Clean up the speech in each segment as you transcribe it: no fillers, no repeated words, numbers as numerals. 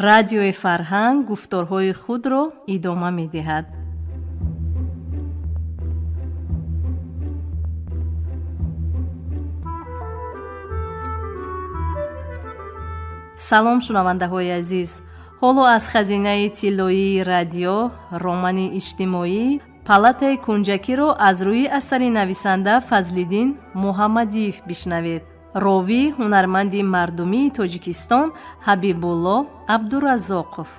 радиои фарҳанг гуфторҳои худро идома медиҳад. салом шунавандаҳои азиз, ҳоло аз хазинаи тиллоии радио романи иҷтимоӣ палатаи кунҷакиро аз рӯи асари нависанда Фазлиддин Муҳаммадиев бишнавед. ровӣ ҳунарманди мардумии Тоҷикистон Ҳабибулло Абдураззоқов.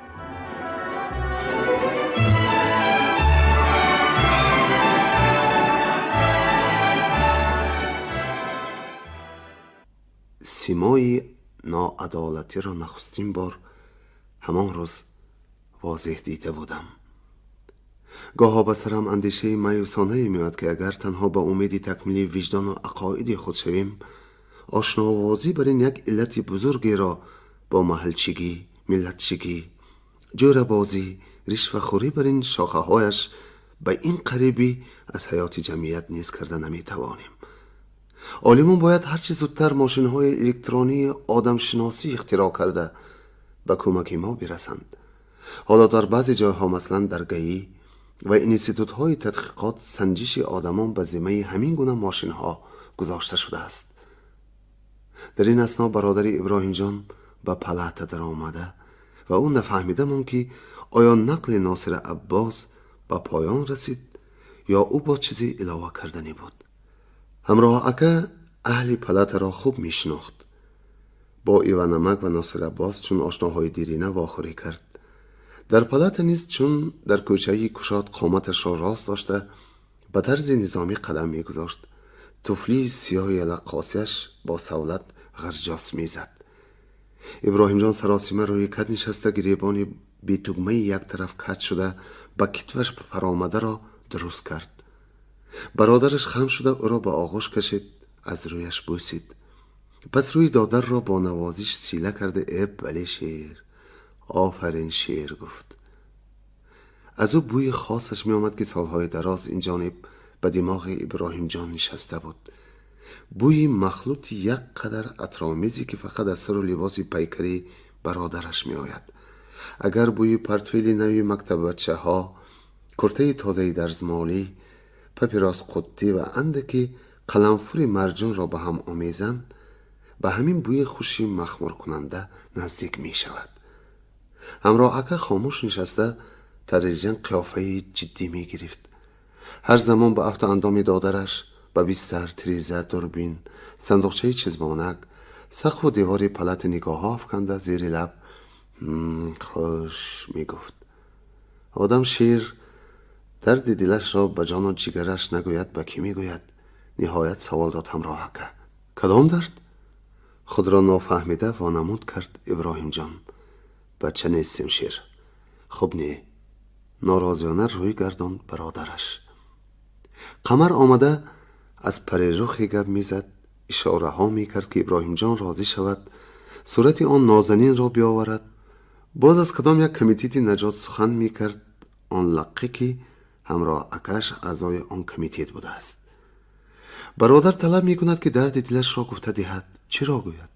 симои ноадолатиро нахустин бор ҳамон рӯз возеҳ дида будам. гоҳо ба сарам андешаи маюсонае меояд ки агар танҳо ба умеди такмили виҷдону ақоиди худ шавем, ошновозӣ бар ин як иллати бузургеро бо маҳалчигӣ, миллатчигӣ, ҷӯрабозӣ, ришвахӯрӣ бар ин шохаҳояш ба ин қарибӣ аз ҳаёти ҷамъият низ карда наметавонем. олимон бояд ҳарчи зудтар мошинҳои электронии одамшиносӣ ихтироъ карда ба кӯмаки мо бирасанд. ҳоло дар баъзе ҷойҳо, маслан дар гаӣ ва институтҳои тадқиқот, санҷиши одамон ба зиммаи ҳамин гуна мошинҳо гузошта шудааст. дар ин асно бародари Иброҳимҷон ба палата даромада ва ӯ нафаҳмида монд ки оё нақли Носир Аббос ба поён расид ё ӯ боз чизе илова карданӣ буд. ҳамроҳака аҳли палатаро хуб мешинохт. бо Иванамак ва Носир Аббос чун ошноҳои дирина вохӯрӣ кард. дар палата низ чун дар кӯчаи кушод қоматашро рост дошта ба тарзи низомӣ қадам мегузошт. туфлии сиёҳи лаққосияш бо савлат ғарҷос мезад. иброҳимҷон саросима рӯи кат нишаста гиребони бетугмаи як тараф кат шуда ба китваш фаромадаро дуруст кард. бародараш хам шуда ӯро ба оғӯш кашид, аз рӯяш бӯсид. пас рӯи додарро бо навозиш сила карда вале шер, офарин шер гуфт. аз ӯ бӯи хосаш меомад ки солҳои дароз ин ҷониб ба димоғи Иброҳимҷон нишаста буд. бӯи махлути як қадар атромизе ки фақат аз сару либоси пайкари бародараш меояд. агар бӯи портфели нави мактаббачаҳо, куртаи тозаи дарзмолӣ, папирос қуттӣ ва андаки қаламфури марҷонро ба ҳам омезанд, ба ҳамин бӯи хуши махмуркунанда наздик мешавад. ҳамроҳака хомӯш нишаста тадриҷан қиёфаи ҷиддӣ мегирифт. ҳар замон ба афту андоми додараш, ба бистар, тиреза, дурбин, сандуқчаи чизмонак, сақфу девори палата нигоҳҳо афканда зери лаб хуш мегуфт. одам шир дарди дилашро ба ҷону ҷигараш нагӯяд, ба кӣ мегӯяд? ниҳоят савол дод ҳамроҳака. кадом дард? худро нофаҳмида вонамуд кард Иброҳимҷон. бача нестем шир. хуб не. норозиёна рӯй гардонд бародараш. қамар омада аз парирухи гап мезад, ишораҳо мекард ки Иброҳимҷон розӣ шавад, сурати он нозанинро биоварад. боз аз кадом як комитети наҷот сухан мекард, он лаққе ки ҳамроҳакаш аъзои он комитет будааст. бародар талаб мекунад ки дарди дилашро гуфта диҳад. чиро гӯяд?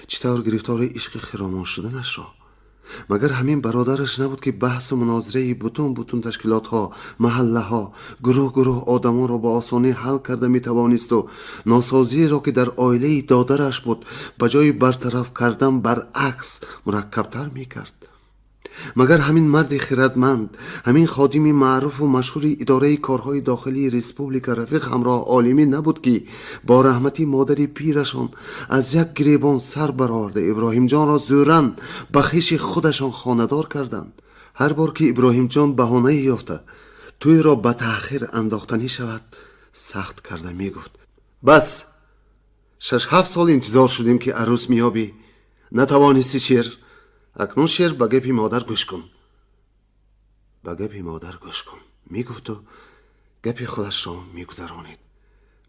чӣ тавр гирифтори ишқи хиромон шуданашро? магар ҳамин бародараш набуд ки баҳсу мунозираи бутун ташкилотҳо, маҳаллаҳо, гурӯҳ одамонро ба осонӣ ҳал карда метавонисту носозиеро ки дар оилаи додараш буд, ба ҷои бартараф кардан баръакс мураккабтар мекард? магар ҳамин марди хирадманд, ҳамин ходими маъруфу машҳури идораи корҳои дохилии республика Рафиқ ҳамроҳ Олимӣ набуд ки бо раҳмати модари пирашон аз як гиребон сар бароварда Иброҳимҷонро зӯран ба хиши худашон хонадор карданд? ҳар бор ки Иброҳимҷон баҳонае ёфта тӯйро ба таъхир андохтанӣ шавад, сахт карда мегуфт. бас 6-7 сол интизор шудем ки арӯс меёбӣ, натавонисти шер. акнун шер ба гапи модар гӯш кун. ба гапи модар гӯш кун мегуфту гапи худашро мегузаронид.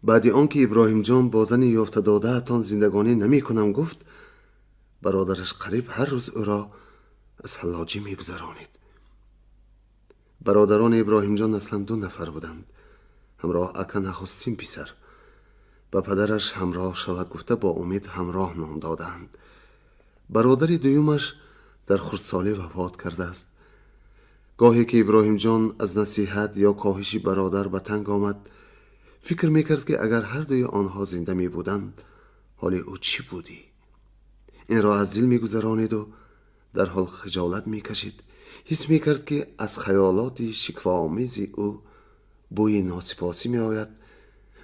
баъди он ки Иброҳимҷон бо зани ёфтадодаатон зиндагонӣ намекунам гуфт, бародараш қариб ҳар рӯз ӯро аз ҳаллоҷӣ мегузаронид. бародарони Иброҳимҷон аслан 2 нафар буданд. ҳамроҳака нахустин писар. ба падараш ҳамроҳ шавад гуфта бо умед ҳамроҳ ном доданд. бародари дуюмаш در خردسالی وفات کرده است. گاهی که ابراهیم جان از نصیحت یا کاهشی برادر به تنگ آمد، فکر میکرد که اگر هر دوی آنها زنده می بودند حال او چی بودی؟ این را از دل میگذرانید و در حال خجالت میکشید. حس میکرد که از خیالات شکوه‌آمیز او بوی ناسپاسی می آید.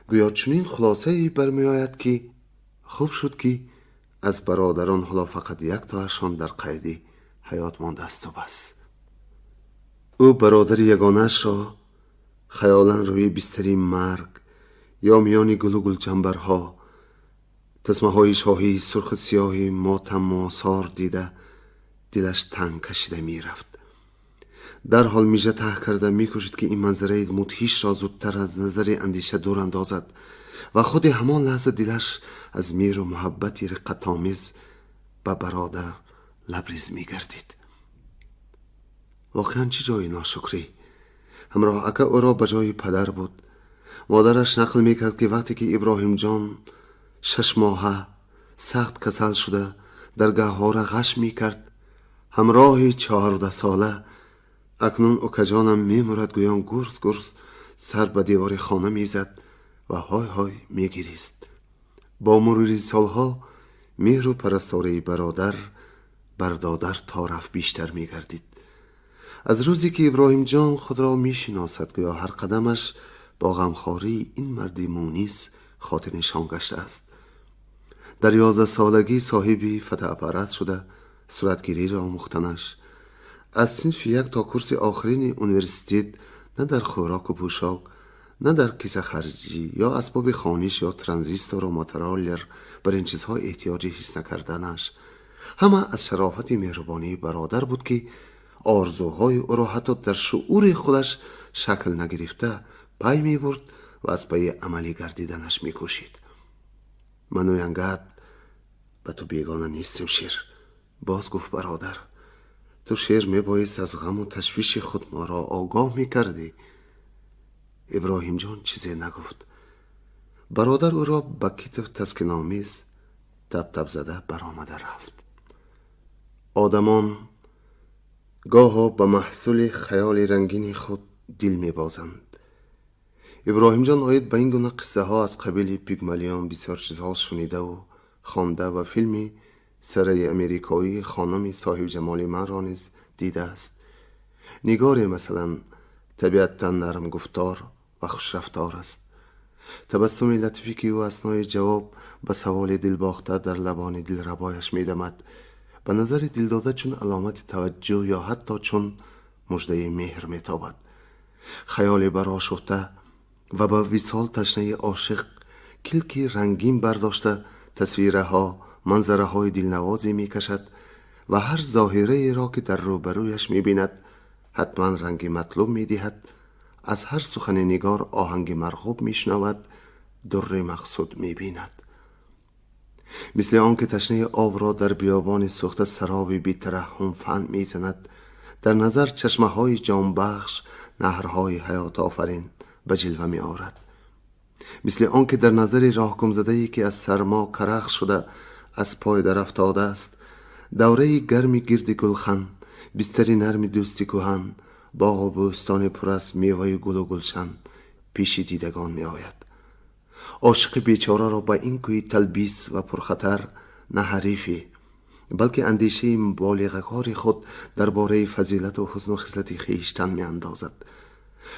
گویا چنین خلاصه‌ای برمی آید که خوب شد که از برادران حالا فقط یک تایشان در قید حیات مانده است و بس. او برادر یگانه‌اش را خیالاً روی بستری مرگ یا میان گل و گلچنبرها، تسمه‌های شاهی سرخ سیاهی ماتم و آثار دیده دلش تنگ کشیده می رفت. در حال میجه ته کرده می کوشید که این منظره مدهیش را زودتر از نظر اندیشه دور اندازد و خود همان لحظه دلش از میر و محبتی رقت‌آمیز به برادر لبریز می گردید. واقعا چه جای ناشکری! همراه اکا او را به جای پدر بود. مادرش نقل می کرد که وقتی که ابراهیم جان 6 ماهه سخت کسل شده در گهواره غش می کرد، همراه 14 ساله اکنون اوکجانم می مرد گویان گرز گرز سر به دیوار خانه می زد و های های می گریست. با مرور سالها مهر و پرستاری برادر بردادر تا رفت بیشتر می گردید. از روزی که ابراهیم جان خود را می شناسد گویا هر قدمش با غمخواری این مرد مونیس خاطر نشان گشته است. در 11 سالگی صاحبی فتح اپارات شده، صورتگیری را آموختنش. از صنف 1 تا کورس آخرین اونیورسیتیت نه در خوراک و پوشاک، نه در کیسه خرجی یا اسباب خانیش یا ترانزیستور و ماترالر بر این چیزها احتیاجی حس نکردنش، همه از شرافت مهربانی برادر بود که آرزوهای او را حتی در شعور خودش شکل نگرفته پی می برد و از پی عملی گردیدنش می کوشید. منو انقدر به تو بیگانه نیستم شیر. باز گفت برادر، تو شیر می بایست از غم و تشویش خود ما را آگاه می کردی. ابراهیم جان چیزی نگفت. برادر او را با کتف تسکین‌آمیز تب تب زده برآمده رفت. آدمان گاها به محصول خیال رنگین خود دل می بازند. ابراهیم جان آید به این گونه قصه ها از قبیل پیگمالیون بسیار چیزها شنیده و خوانده و فیلمی سرای امریکایی خانم صاحب جمال من را نیز دیده است. نگار مثلا طبیعتا نرم گفتار و خوش رفتار است. تبسم لطیفی که او اثنای جواب به سوال دلباخته در لبان دلربایش میدمد به نظر دلداده چون علامت توجه یا حتی چون مژده مهر میتابد. خیال برآشفته و با وصال تشنه عاشق کلکی رنگین برداشته تصویرها منظرهای دلنوازی میکشد و هر ظاهره را که در روبرویش میبیند حتما رنگ مطلوب میدهد. از هر سخن نگار آهنگ مرغوب میشنود، در مقصود میبیند. مثل آن که تشنه آب را در بیابان سوخته سرابی بی ترحم فن میزند، در نظر چشمه های جانبخش نهرهای حیات آفرین به جلوه می آورد. مثل آن که در نظر راه گم زده‌ای که از سرما کرخ شده از پای در افتاده است، دوره گرمی گرد گلخن، بستری نرم دوستی کهن، باغ و بوستان پر از میوه گل و گلشن پیش دیدگان می آید. عاشق بیچاره را با این کوی تلبیس و پرخطر نه حریفی بلکه اندیشه مبالغه‌کار خود درباره فضیلت و حسن و خصلت خویشتن می اندازد.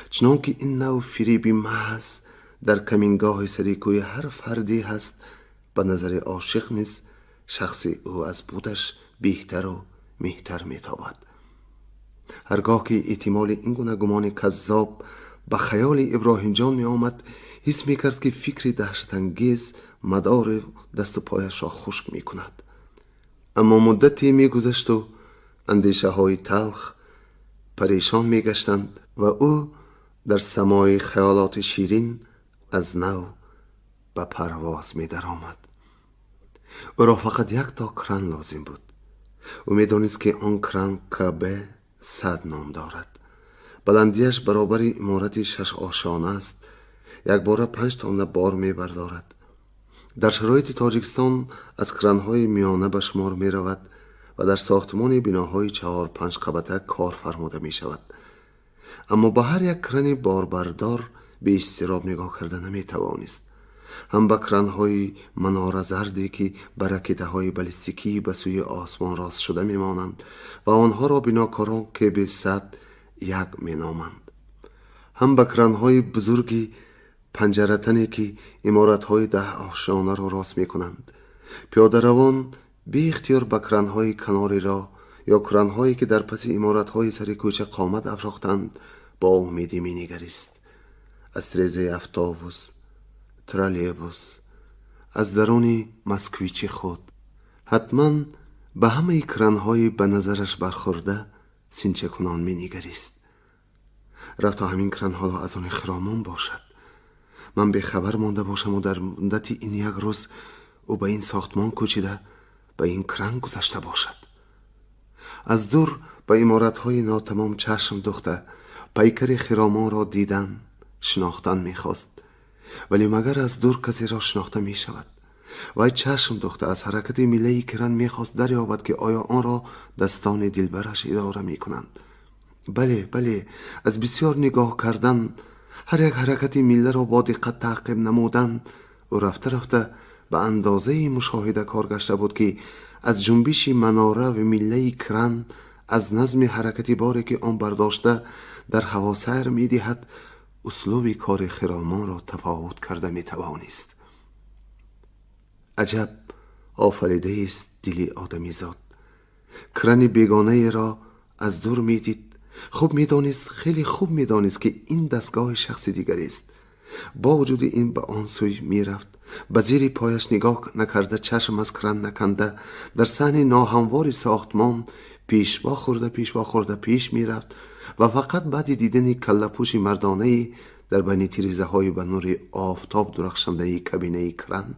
چنان که این نوع فریبی محض در کمینگاه سریکوی هر فردی هست، به نظر عاشق نیز شخصی او از بودش بهتر و مهتر میتابد. هرگاه که احتمال این گونه گمان کذاب به خیال ابراهیم جان می آمد، حس می کرد که فکر دهشت انگیز مدار دست و پایش را خشک می کند. اما مدتی می گذشت و اندیشه های تلخ پریشان می گشتند و او در سمای خیالات شیرین از نو به پرواز می در آمد. او را فقط 1 تا کران لازم بود. او می دانست که آن کران کعبه 100 نام دارد. بلندیش برابر عمارت 6 آشانه است. یک باره 5 تن بار می بردارد. در شرایط تاجیکستان از کرانهای میانه به شمار می رود و در ساختمان بناهای 4-5 قبطه کار فرموده می شود. اما به هر یک کرن باربردار به اضطراب نگاه کرده نمی توانست. هم به کرن‌های مناره زردی که به راکت‌های بالستیکی به سوی آسمان راست شده می‌مانند و آنها را بناکاران که به 101 می‌نامند. هم به کرن‌های بزرگی پنجره‌تنی که عمارت‌های 10 آشیانه را راست می‌کنند. پیاده‌روان بی اختیار به کرن‌های کناری را یا کرن‌هایی که در پس عمارت‌های سر کوچه قامت افراختند با امیدی می‌نگریست. از تریزه اتوبوس، ترالیبوس، از درون مسکویچی خود حتما به همه کرن‌های به نظرش برخورده سینچه کنان می‌نگریست. رفت تا همین کرن‌ها را از آن خرامان باشد. من به خبر مانده باشم و در مدت این یک روز او به این ساختمان کوچیده به این کرن گذشته باشد. از دور به عمارت‌های ناتمام چشم دوخته پیکر خرامان را دیدن شناختن می‌خواست، ولی مگر از دور کسی را شناخته می شود. وی چشم دوخته از حرکت میله کرن می‌خواست دریابد که آیا آن را دستان دلبرش اداره می‌کنند. بله، از بسیار نگاه کردن، هر یک حرکت میله را با دقت تعقیب نمودن، او رفته به اندازه مشاهده کار گشته بود که از جنبش مناره و میله کرن، از نظم حرکتی باری که آن برداشته در هوا سیر می‌دهد، اسلوب کار خرامان را تفاوت کرده می‌توانست. عجب آفریده است دلی آدمی زاد. کرن بیگانه را از دور میدید. خیلی خوب میدانست که این دستگاه شخص دیگری است. با وجود این به آن سوی میرفت، به زیر پایش نگاه نکرده، چشم از کرن نکنده، در صحن ناهموار ساختمان پیش با خورده پیش میرفت و فقط بعد دیدن کله‌پوش مردانه‌ای در بین تیریزه های به نور آفتاب درخشنده کابینه کرن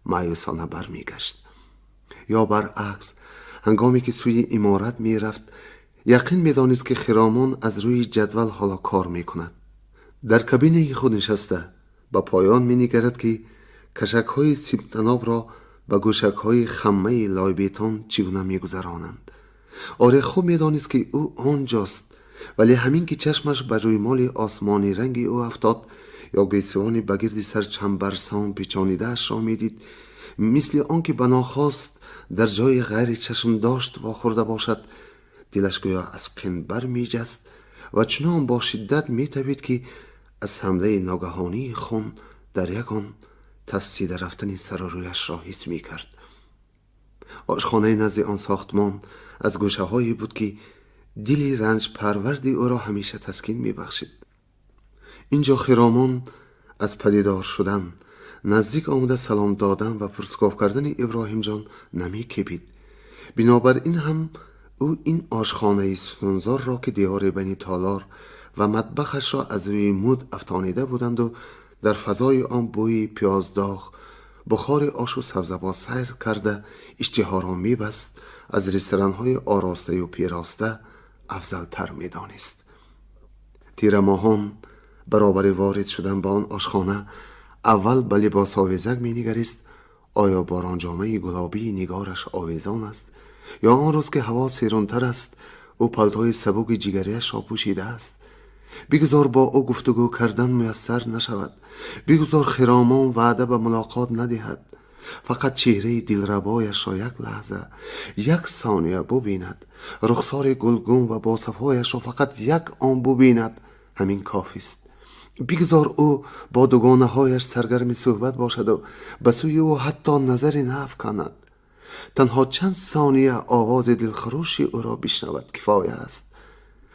مایوسانه برمیگشت. یا برعکس، هنگامی که سوی عمارت میرفت یقین میدانست که خرامان از روی جدول حالا کار میکند. در کابینه خود نشسته به پایان مینگرد که کشک های سیب تناب را به گوشک های خمه لای بیتون چگونه میگذرانند. آره، خوب میدانست که او آنجاست، ولی همین که چشمش بر روی مال آسمانی رنگی او افتاد یا گیسوانی بگرد سر چنبرسان پیچانیده اش را میدید، مثل آنکه بناخواست در جای غیر چشم داشت واخورده باشد، دلش گویا از قند بر میجست و چنان با شدت میتابید که از حمله ناگهانی خون در یکان تفسیده رفتن سر رویش را حس میکرد. آشخانه نزد آن ساختمان از گوشه هایی بود که دلی رنج پروردی او را همیشه تسکین میبخشید. اینجا خرامان از پدیدار شدن، نزدیک آمده سلام دادن و پرسگاف کردن ابراهیم جان نمی کپید. بنابراین هم او این آشخانه سنزار را که دیوار بین تالار و مطبخش را از روی مود افتانیده بودند و در فضای آن بوی پیازداغ، بخار آش و سبزه‌ها سیر کرده اشتها را میبست، از رستوران‌های آراسته و پیراسته افضل تر میدانست. تیر ماهان برابر وارد شدن به آن آشخانه اول به لباس آویزک مینگریست. آیا باران جامه گلابی نگارش آویزان است، یا آن روز که هوا سیرانتر است او پالتوی سبک جگریش را پوشیده است. بگذار با او گفتگو کردن میسر نشود، بگذار خرامان وعده به ملاقات ندهد، فقط چهره دلربایش را یک لحظه، یک ثانیه ببیند، رخسار گلگون و باصفایش را فقط یک آن ببیند، همین کافی است. بگذار او با دوگانه هایش سرگرم صحبت باشد و به سوی او حتی نظری نافکند. تنها چند ثانیه آواز دلخروشی او را بشنود کفایه است.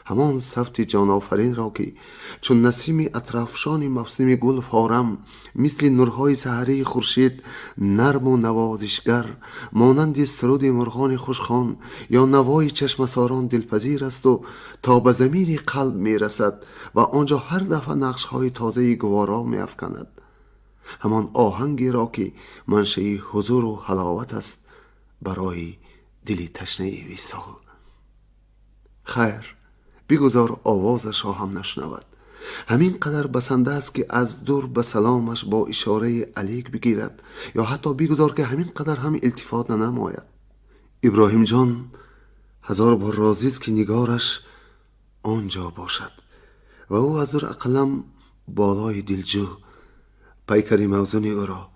همان صوت جان آفرین را که چون نسیم اطرافشان موسم گل فارم مثل نورهای سحری خورشید نرم و نوازشگر مانند سرود مرغان خوشخوان یا نوای چشم ساران دلپذیر است و تا به ضمیر قلب می رسد و آنجا هر دفعه نقش‌های تازه گوارا می افکند. همان آهنگی را که منشأ حضور و حلاوت است برای دلی تشنه وصال. خیر، بگذار آوازش را هم نشنود. همین قدر بسنده است که از دور به سلامش با اشاره علیک بگیرد، یا حتی بگذار که همین قدر هم التفات نماید. ابراهیم جان هزار بار راضی است که نگارش آنجا باشد و او از دور اقلم بالای دلجو پیکری موزون او را،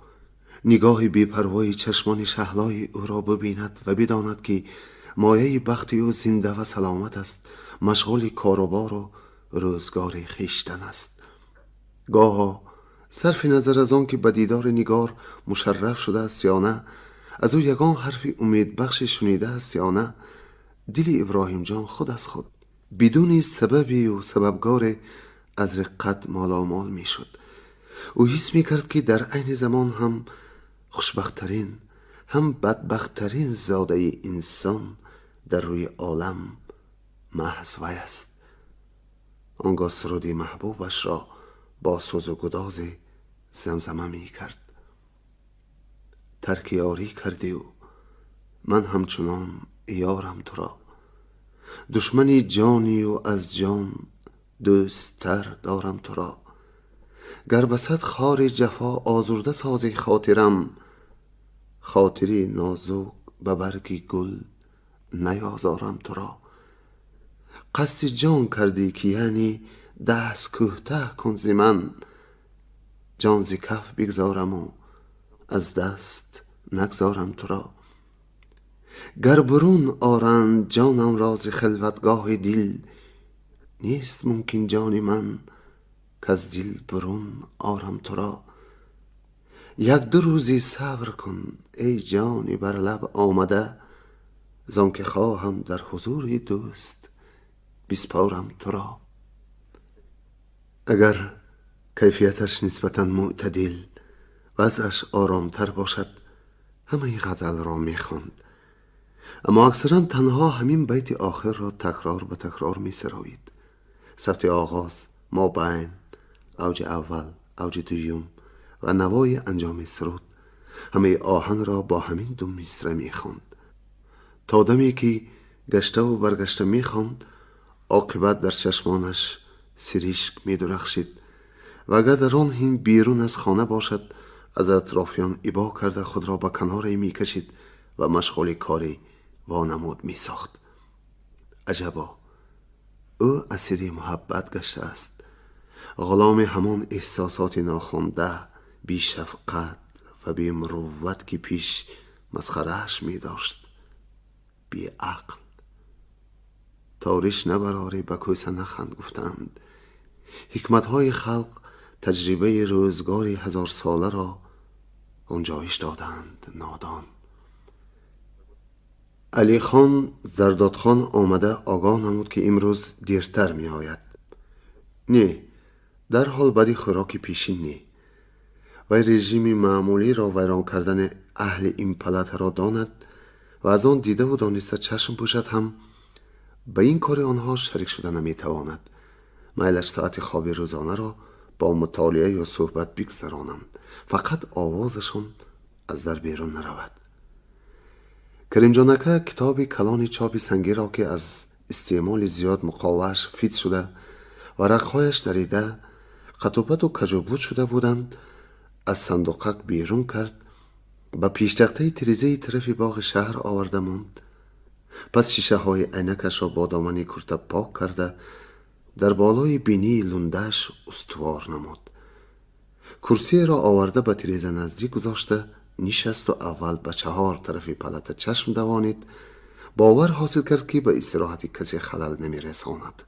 نگاه بی‌پروای چشمان شهلای او را ببیند و بداند که مایه بخت او زنده و سلامت است، مشغول کاروبار و روزگار خویشتن است. گاها صرف نظر از آن که به دیدار نگار مشرف شده است یا نه، از او یگان حرف امید بخش شنیده است یا نه، دل ابراهیم جان خود از خود بدون سببی و سببگار از رقت مالامال می شد. او حس می کرد که در عین زمان هم خوشبختترین هم بدبختترین زاده انسان در روی عالم محض وی است. آنگاه سرودی محبوبش را با سوز و گداز زمزمه می کرد. ترک یاری کردی و من همچنان یارم تو را، دشمنی جانی و از جان دوستتر دارم تو را. گر بسد خار جفا آزرده سازی خاطرم، خاطری نازک به برگی گل نیازارم تو را. قصد جان کردی که یعنی دست کوته کن ز من، جان ز کف بگذارم و از دست نگذارم تو را. گر برون آرند جانم را ز خلوتگاه دل، نیست ممکن جان من کز دل برون آرم تو را. یک دو روزی صبر کن ای جانی بر لب آمده، زان که خواهم در حضور دوست بسپارم تو را. اگر کیفیتش نسبتاً معتدل وضعش آرامتر باشد همه غزل را میخواند، اما اکثرا تنها همین بیت آخر را تکرار به تکرار می سرایید. سبت آغاز، ما بین، اوج اول، اوج دوم و نوای انجام سرود، همه آهنگ را با همین دو مصرع می خواند. تا دمی که گشته و برگشته می خواند، عاقبت در چشمانش سریشک می درخشید و اگر در آن هین بیرون از خانه باشد، از اطرافیان ابا کرده خود را به کناری می کشید و مشغول کاری وانمود می ساخت. عجبا، او اسیر محبت گشته است، غلام همان احساسات ناخوانده، بی شفقت و بی مروت که پیش مسخرهش می داشت. بی عقل. تاریش نبراری به کوسه نخند گفتند. حکمتهای خلق تجربه روزگاری 1000 ساله را گنجایش دادند نادان. علی خان زرداد خان آمده آگاه نمود که امروز دیرتر می آید. نه، در حال بدی خوراکی پیشین نه. و رژیم معمولی را ویران کردن اهل این پلت را داند و از آن دیده و دانسته چشم پوشد هم به این کار آنها شریک شده نمی تواند. میلش ساعت خواب روزانه را با مطالعه یا صحبت بگذرانند، فقط آوازشان از در بیرون نرود. کریم جانکه کتاب کلان چاپ سنگی را که از استعمال زیاد مقاوش فیت شده و رقهایش دریده خطوبت و کجوبود شده بودند از صندوقک بیرون کرد، به پیش تخته تریزه طرف باغ شهر آورده ماند. پس شیشه های عینکش را با دامنی کرته پاک کرده در بالای بینی لندش استوار نمود. کرسی را آورده به تریزه نزدیک گذاشته نشست و اول به 4 طرف پلت چشم دوانید. باور حاصل کرد که به استراحت کسی خلل نمی رساند.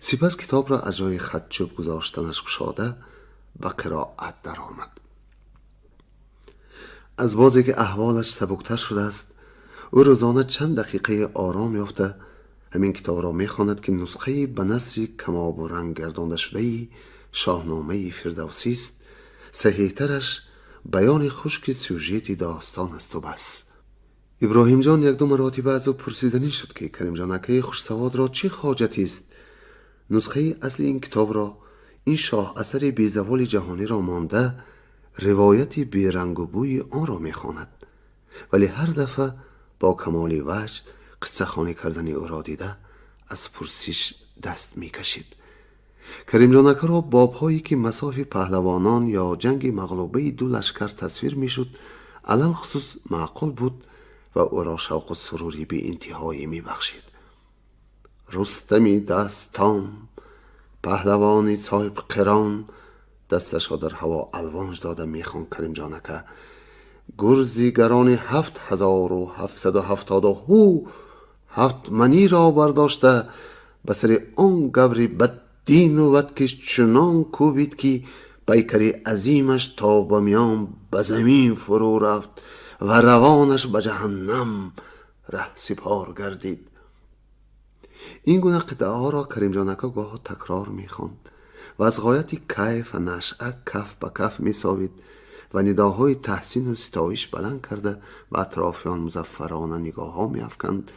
سپس کتاب را از جای خط چوب گذاشتنش گشاده به قرائت در آمد. از بازی که احوالش سبکتر شده است، او روزانه چند دقیقه آرام یافته همین کتاب را می‌خواند که نسخه به نثر کماب و رنگ گردانده شده شاهنامه فردوسی است. صحیح‌ترش بیان خشک سوژه داستان است و بس. ابراهیم جان یک دو مراتب از او پرسیدنی شد که کریم جانکه خوشسواد را چه حاجتی است نسخه اصل این کتاب را، این شاه اثر بیزوال جهانی را مانده، روایتی بیرنگ و بوی آن را می‌خواند، ولی هر دفعه با کمال وجد قصه خوانی کردن او را دیده از پرسش دست می‌کشید. کریم جانکه را باب‌هایی که مصاف پهلوانان یا جنگ مغلوبه 2 لشکر تصویر می‌شد علل خصوص معقول بود و او را شوق و سروری بی انتهایی می بخشید. رستمی دستان، پهلوانی صاحب قران، دستش را در هوا الوانج داده میخوان کریم جانکه. گرزی گران 7777 منی را برداشته به سر آن گبری بددین و بدکش چنان کوبید که پیکری عظیمش تا به میان به زمین فرو رفت و روانش به جهنم ره سپار گردید. این گونه قطعه ها را کریم جانکه گاه تکرار میخواند و از غایت کیف و نشأه کف به کف میساوید و نداهای تحسین و ستایش بلند کرده به اطرافیان مظفرانه نگاه ها میافکند،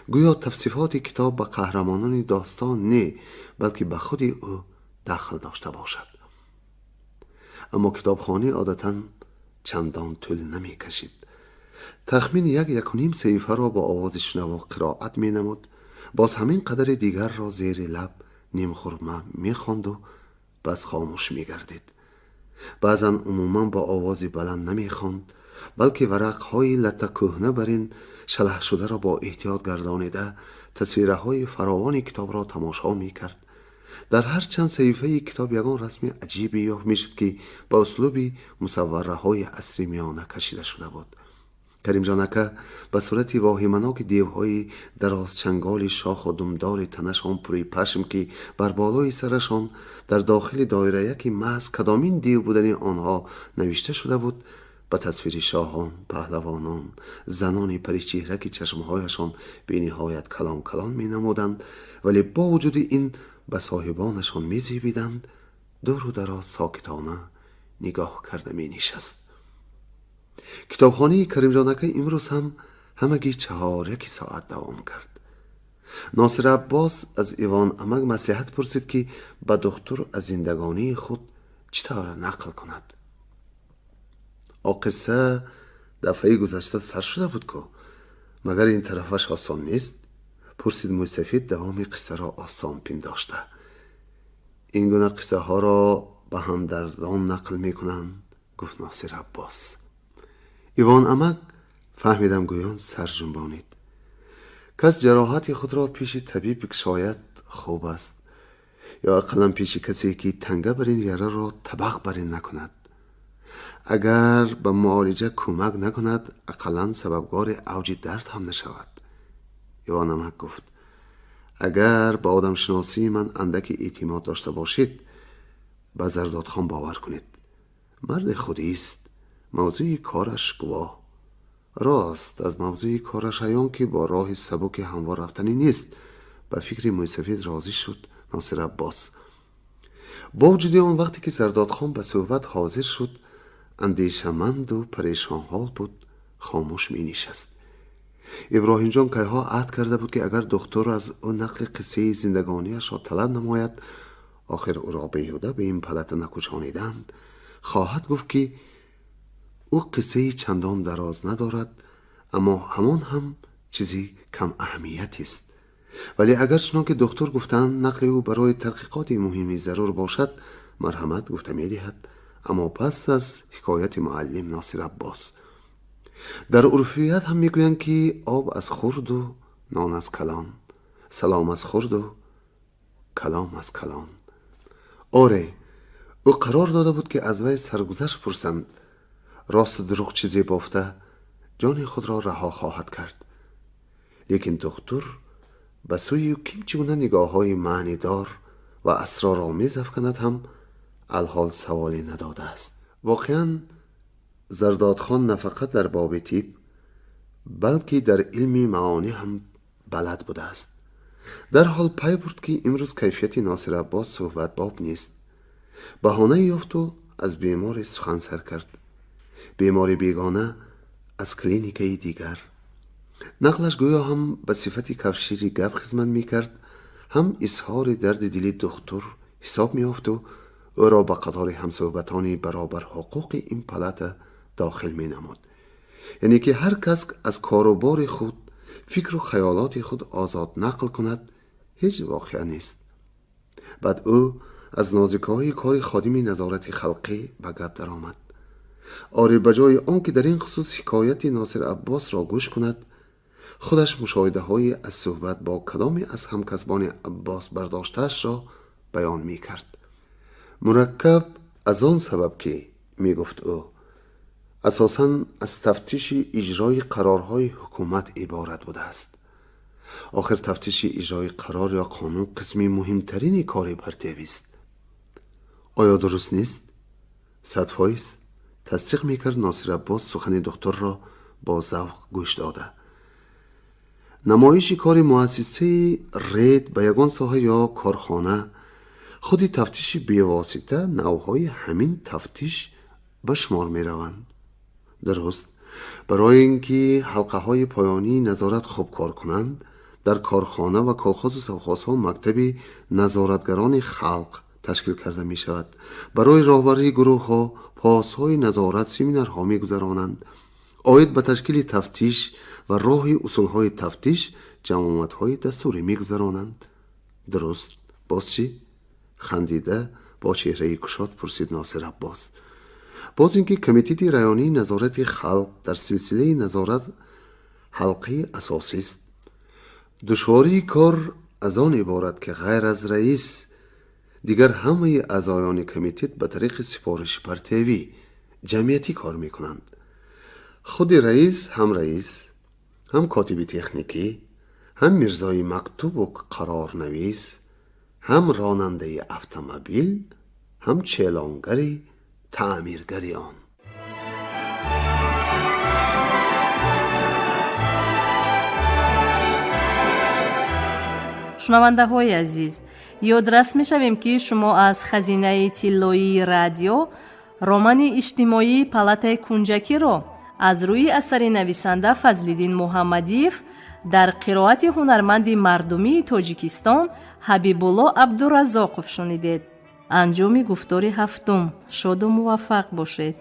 گویا توصیفات کتاب به قهرمانان داستان نه بلکه به خود او دخل داشته باشد. اما کتابخوانی عادتاً چندان طول نمی کشید. تخمین 1-1.5 صحیفه را با آواز شنوا قرائت می نمود، باز همین قدر دیگر را زیر لب نیم خرمه می خواند و بس خاموش می گردید. بعضا عموما با آوازی بلند نمی خواند بلکه ورقهای لته کهنه برین شلح شده را با احتیاط گردانیده تصویرهای فراوان کتاب را تماشا می کرد. در هر چند صحیفه کتاب یگان رسم عجیبی یافت می شد که با اسلوبی مصوره های عصری میانه کشیده شده بود. کریم جانکه به صورت واهمناک دیوهای دراز چنگال شاخ و دمدار تنشان پوری پشم که بر بالای سرشان در داخل دایره یکی محض کدامین دیو بودن آنها نوشته شده بود، به تصویر شاهان، پهلوانان، زنانی پریچهره که چشمهایشان به نهایت کلان کلان می نمودند، ولی با وجود این به صاحبانشان می زیبیدند. دور و دراز ساکتانه نگاه کرده می نشست. کتابخانه کریم جانکه امروز هم همگی 4-1 ساعت دوام کرد. ناصر عباس از ایوان امک مصلحت پرسید که به دکتر از زندگانی خود چطور نقل کند. قصه دفعه گذشته سر شده بود که مگر این طرفش آسان نیست؟ پرسید موسفید دوام قصه را آسان پنداشته. این گونه قصه ها را به هم دردان نقل می کنند، گفت ناصر عباس. ایوان امک فهمیدم گویان سر جنبانید. کس جراحت خود را پیش طبیب بکشاید خوب است، یا اقلا پیش کسی که تنگه بر این یاره را طبق بر این نکند. اگر به معالجه کمک نکند اقلا سببگار اوج درد هم نشود. ایوان امک گفت اگر به آدم شناسی من اندک اعتماد داشته باشید به زردادخان باور کنید. مرد خودی است، موضوع کارش گواه. راست از موضوع کارش عیان که با راه سبک هموار رفتنی نیست. به فکر موسفید راضی شد ناصر عباس. با وجود آن وقتی که زردادخان به صحبت حاضر شد اندیشمند و پریشان حال بود، خاموش می نشست. ابراهیم جان که ها عهد کرده بود که اگر دکتر از او نقل قصه زندگانیش را طلب نماید آخر او را بیهوده به این پلت نکشانیدند، خواهد گفت که او قصه چندان دراز ندارد اما همان هم چیزی کم اهمیتی است. ولی اگر چنان که دکتر گفتند نقل او برای تحقیقات مهمی ضرور باشد مرحمت گفته می دهد. اما پس از حکایت معلم ناصر عباس در عرفیت هم میگویند که آب از خورد و نان از کلان، سلام از خورد و کلام از کلان. آره او قرار داده بود که از وی سرگذشت پرسند. راست دروغ چیزی بافته جان خود را رها خواهد کرد. لیکن دکتر به سوی کیم چگونه نگاه های معنی دار و اسرارآمیز افکند هم الحال سوالی نداده است. واقعا زردادخان نه فقط در باب طب بلکه در علم معانی هم بلد بوده است. در حال پی برد که امروز کیفیت ناصر عباس صحبت باب نیست. بهانه یافت و از بیمار سخن سر کرد. بیماری بیگانه از کلینیکی دیگر. نقلش گویا هم به صفت کفشیری گپ خدمت می کرد، هم اظهار درد دلی دکتر حساب می یافت و او را به قطار همصحبتانی برابر حقوق این پلت داخل می نمود. یعنی که هر کس از کار و بار خود فکر و خیالات خود آزاد نقل کند هیچ واقعه نیست. بعد او از نازکی‌های کار خادمی نظارت خلقی به گپ در آمد. آری بجای آن که در این خصوص حکایت ناصر عباس را گوش کند خودش مشاهده های از صحبت با کدامی از همکسبان عباس برداشتش را بیان می کرد. مرکب از آن سبب که می گفت او اساساً از تفتیش اجرای قرارهای حکومت عبارت بوده است. آخر تفتیش اجرای قرار یا قانون قسمی مهمترین کار پرتیوی است. آیا درست نیست؟ 100% تصدیق میکرد ناصر عباس سخن دکتر را با ذوق گوش داده. نمایش کار مؤسسه رید به یگان ساحه یا کارخانه خودی تفتیش بیواسطه نوعهای همین تفتیش به شمار می روند. درست برای اینکه حلقه های پایانی نظارت خوب کار کنند در کارخانه و کالخوز و سوخازها مکتب نظارتگران خلق تشکیل کرده می شود. برای راهبری گروه ها پاس های نظارت سمینارها می گذرانند. آید به تشکیل تفتیش و راه اصول های تفتیش جماعت های دستوری می گذرانند. درست؟ باز چی؟ خندیده با چهره کشاد پرسید ناصر عباس. باز اینکه کمیته رایانی نظارت خلق در سلسله نظارت حلقه اساسی است. دشواری کار از آن عبارت که غیر از رئیس دیگر همه اعضایان کمیته به طریق سفارش پرتیوی جمعیتی کار میکنند. خود رئیس، هم کاتب تکنیکی، هم میرزای مکتوب و قرارنویس، هم راننده اتومبیل، هم چیلانگری، تعمیرگری آن. شنونده های عزیز، یادرس می شویم که شما از خزینه طلایی رادیو رمان اجتماعی پالات کنجکی را از روی اثر نویسنده فضل‌الدین محمدیف در قرائت هنرمند مردمی تاجیکستان حبیب‌الله عبدالرزاقов شنیدید. انجام گفتار هفتم. شاد و موفق باشید.